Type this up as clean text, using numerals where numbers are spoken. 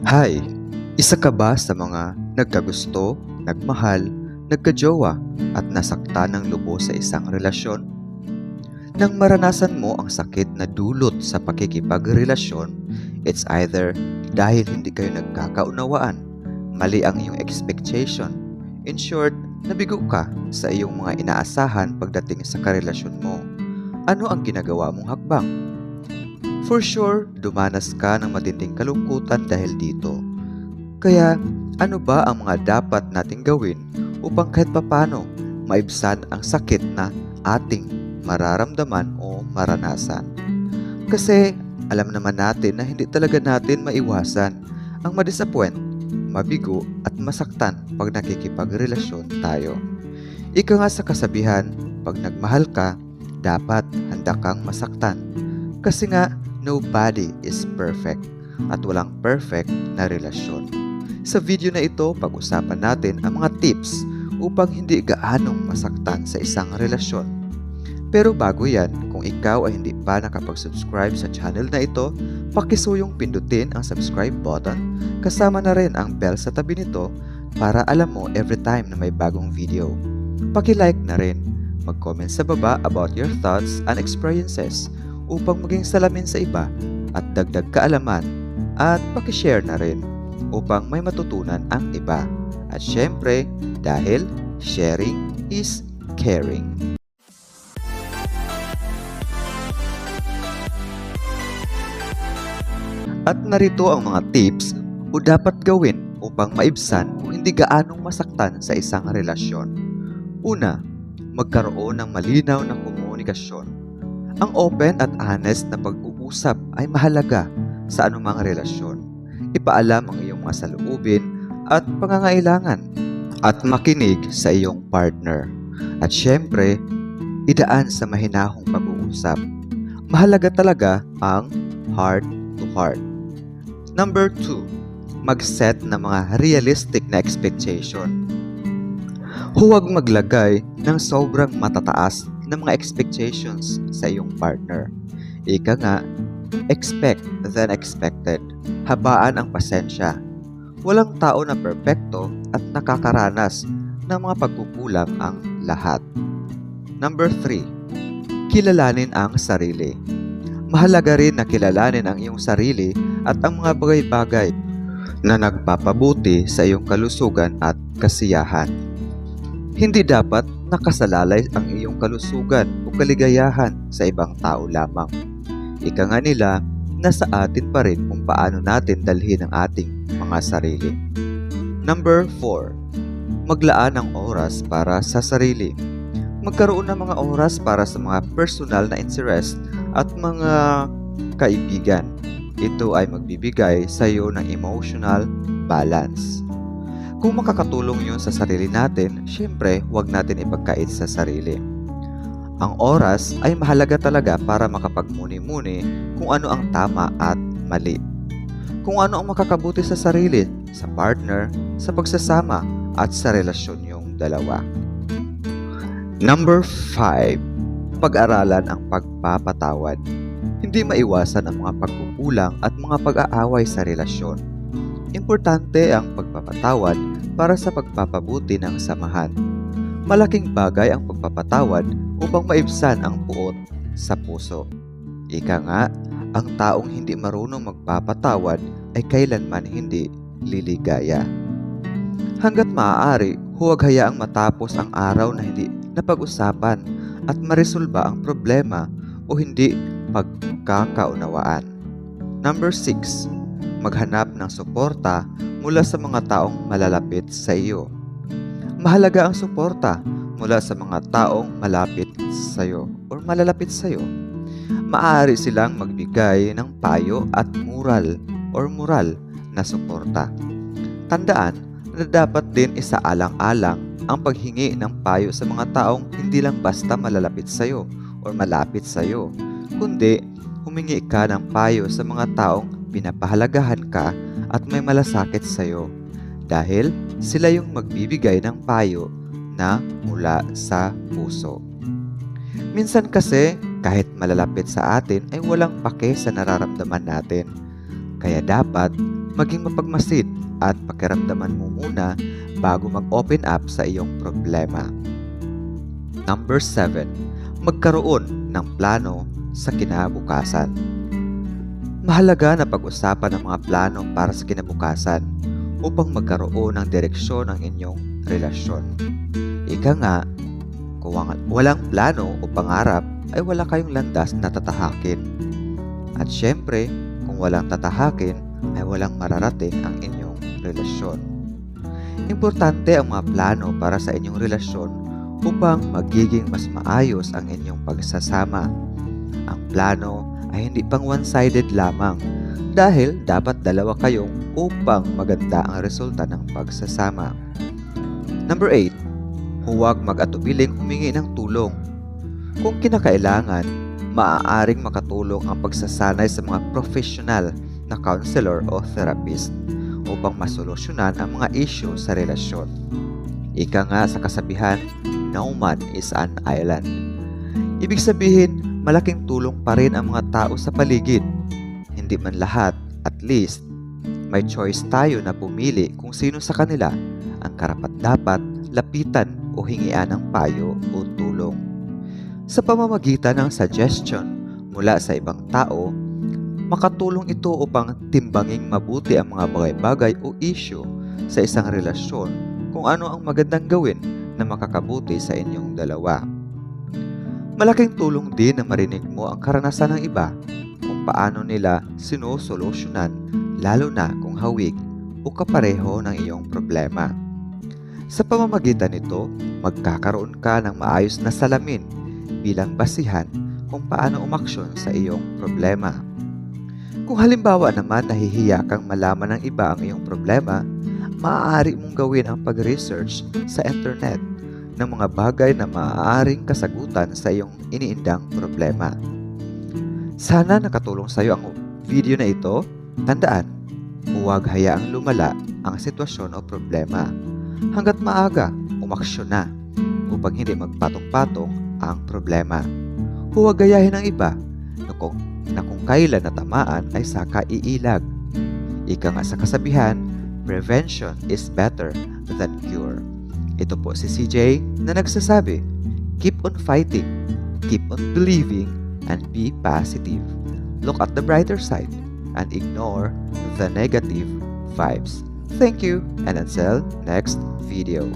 Hi! Isa ka ba sa mga nagkagusto, nagmahal, nagkajowa at nasaktan ng lubos sa isang relasyon? Nang maranasan mo ang sakit na dulot sa pakikipagrelasyon, it's either dahil hindi kayo nagkakaunawaan, mali ang iyong expectation. In short, nabigo ka sa iyong mga inaasahan pagdating sa karelasyon mo. Ano ang ginagawa mong hakbang? For sure, dumanas ka ng matinding kalungkutan dahil dito. Kaya, ano ba ang mga dapat nating gawin upang kahit papano maibsan ang sakit na ating mararamdaman o maranasan? Kasi alam naman natin na hindi talaga natin maiwasan ang madisappoint, mabigo at masaktan pag nakikipagrelasyon tayo. Ika nga sa kasabihan, pag nagmahal ka, dapat handa kang masaktan. Kasi nga, nobody is perfect at walang perfect na relasyon. Sa video na ito, pag-usapan natin ang mga tips upang hindi gaanong masaktan sa isang relasyon. Pero bago yan, kung ikaw ay hindi pa nakapag-subscribe sa channel na ito, pakisuyong pindutin ang subscribe button, kasama na rin ang bell sa tabi nito para alam mo every time na may bagong video. Paki-like na rin, mag-comment sa baba about your thoughts and experiences upang maging salamin sa iba at dagdag kaalaman, at paki-share na rin upang may matutunan ang iba. At syempre, dahil sharing is caring. At narito ang mga tips o dapat gawin upang maibsan o hindi gaanong masaktan sa isang relasyon. Una, magkaroon ng malinaw na komunikasyon. Ang open at honest na pag-uusap ay mahalaga sa anumang relasyon. Ipaalam ang iyong mga saloobin at pangangailangan at makinig sa iyong partner. At syempre, idaan sa mahinahong pag-uusap. Mahalaga talaga ang heart to heart. Number 2, mag-set ng mga realistic na expectation. Huwag maglagay ng sobrang matataas na mga expectations sa iyong partner. Ika nga, expect than expected. Habaan ang pasensya. Walang tao na perpekto at nakakaranas ng mga pagkukulang ang lahat. Number 3, kilalanin ang sarili. Mahalaga rin na kilalanin ang iyong sarili at ang mga bagay-bagay na nagpapabuti sa iyong kalusugan at kasiyahan. Hindi dapat nakasalalay ang iyong kalusugan o kaligayahan sa ibang tao lamang. Ika nga nila, nasa atin pa rin kung paano natin dalhin ang ating mga sarili. Number 4, maglaan ng oras para sa sarili. Magkaroon ng mga oras para sa mga personal na interest at mga kaibigan. Ito ay magbibigay sa iyo ng emotional balance. Kung makakatulong yun sa sarili natin, syempre huwag natin ipagkait sa sarili. Ang oras ay mahalaga talaga para makapagmuni-muni kung ano ang tama at mali. Kung ano ang makakabuti sa sarili, sa partner, sa pagsasama at sa relasyon yung dalawa. Number 5, pag-aralan ang pagpapatawad. Hindi maiwasan ang mga pagkukulang at mga pag-aaway sa relasyon. Importante ang pagpapatawad para sa pagpapabuti ng samahan. Malaking bagay ang pagpapatawad upang maibsan ang puot sa puso. Ika nga, ang taong hindi marunong magpapatawad ay kailanman hindi liligaya. Hanggat maaari, huwag hayaang matapos ang araw na hindi napag-usapan at maresolba ang problema o hindi pagkakaunawaan. Number 6, maghanap ng suporta mula sa mga taong malalapit sa iyo. Mahalaga ang suporta mula sa mga taong malapit sa iyo o malalapit sa iyo. Maaari silang magbigay ng payo at moral na suporta. Tandaan na dapat din isaalang-alang ang paghingi ng payo sa mga taong hindi lang basta malalapit sa iyo o malapit sa iyo, kundi humingi ka ng payo sa mga taong pinapahalagahan ka at may malasakit sa iyo, dahil sila yung magbibigay ng payo na mula sa puso. Minsan kasi, kahit malalapit sa atin ay walang pake sa nararamdaman natin. Kaya dapat maging mapagmasid at pakiramdaman mo muna bago mag-open up sa iyong problema. Number 7. Magkaroon ng plano sa kinabukasan. Mahalaga na pag-usapan ang mga plano para sa kinabukasan upang magkaroon ng direksyon ang inyong relasyon. Ika nga, kung walang plano o pangarap ay wala kayong landas na tatahakin. At syempre, kung walang tatahakin ay walang mararating ang inyong relasyon. Importante ang mga plano para sa inyong relasyon upang magiging mas maayos ang inyong pagsasama. Ang plano ay hindi pang one-sided lamang dahil dapat dalawa kayong upang maganda ang resulta ng pagsasama. Number 8. Huwag mag-atubiling humingi ng tulong. Kung kinakailangan, maaaring makatulong ang pagsasanay sa mga professional na counselor o therapist upang masolusyonan ang mga issue sa relasyon. Ika nga sa kasabihan, no man is an island. Ibig sabihin, malaking tulong pa rin ang mga tao sa paligid. Hindi man lahat, at least, may choice tayo na pumili kung sino sa kanila ang karapat-dapat lapitan o hingian ng payo o tulong. Sa pamamagitan ng suggestion mula sa ibang tao, makatulong ito upang timbanging mabuti ang mga bagay-bagay o issue sa isang relasyon kung ano ang magandang gawin na makakabuti sa inyong dalawa. Malaking tulong din na marinig mo ang karanasan ng iba kung paano nila sinusolusyonan, lalo na kung hawig o kapareho ng iyong problema. Sa pamamagitan nito, magkakaroon ka ng maayos na salamin bilang basihan kung paano umaksyon sa iyong problema. Kung halimbawa naman nahihiya kang malaman ng iba ang iyong problema, maaari mong gawin ang pag-research sa internet ng mga bagay na maaaring kasagutan sa iyong iniindang problema. Sana nakatulong sa iyo ang video na ito. Tandaan, huwag hayaang lumala ang sitwasyon o problema. Hanggat maaga, umaksyon na upang hindi magpatong-patong ang problema. Huwag gayahin ang iba na kung kailan natamaan ay saka iilag. Ika nga sa kasabihan, prevention is better than cure. Ito po si CJ na nagsasabi, keep on fighting, keep on believing, and be positive. Look at the brighter side and ignore the negative vibes. Thank you, and until next video.